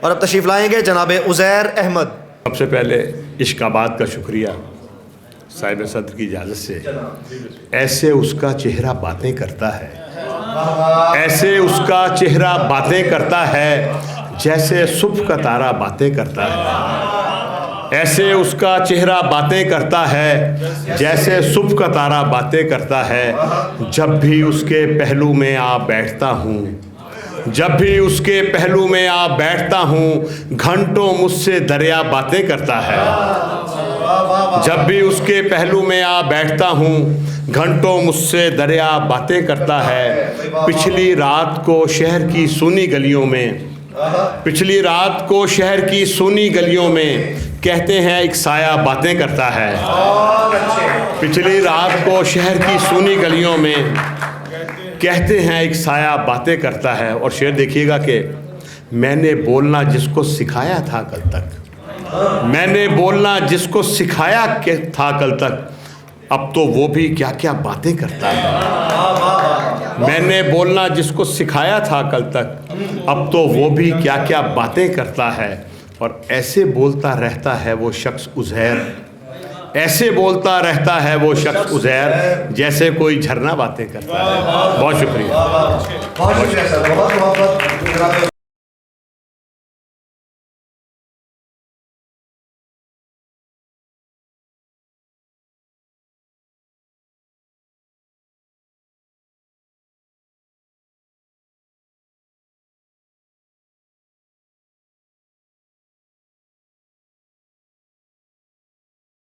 और अब तशरीफ़ लाएंगे जनाब उज़ैर अहमद। सबसे पहले इश्काबाद का शुक्रिया, साहिब सदर की इजाज़त से। ऐसे उसका चेहरा बातें करता है, ऐसे उसका चेहरा बातें करता है जैसे सुबह का तारा बातें करता है। ऐसे उसका चेहरा बातें करता है जैसे सुबह का तारा बातें करता है। जब भी उसके पहलू में आ बैठता हूँ, जब भी उसके पहलू में आ बैठता हूँ, घंटों मुझसे दरिया बातें करता है। जब भी उसके पहलू में आ बैठता हूँ, घंटों मुझसे दरिया बातें करता है। पिछली रात को शहर की सूनी गलियों में, पिछली रात को शहर की सूनी गलियों में कहते हैं एक साया बातें करता है। पिछली रात को शहर की सूनी गलियों में कहते हैं एक साया बातें करता है। और शेर देखिएगा कि मैंने बोलना जिसको सिखाया था कल तक, मैंने बोलना जिसको सिखाया था कल तक, अब तो वो भी क्या क्या बातें करता है। मैंने बोलना जिसको सिखाया था कल तक, अब तो वो भी क्या क्या बातें करता है। और ऐसे बोलता रहता है वो शख्स उज़ैर, ऐसे बोलता रहता है वो शख्स उज़ैर जैसे कोई झरना बातें करता है। बहुत शुक्रिया।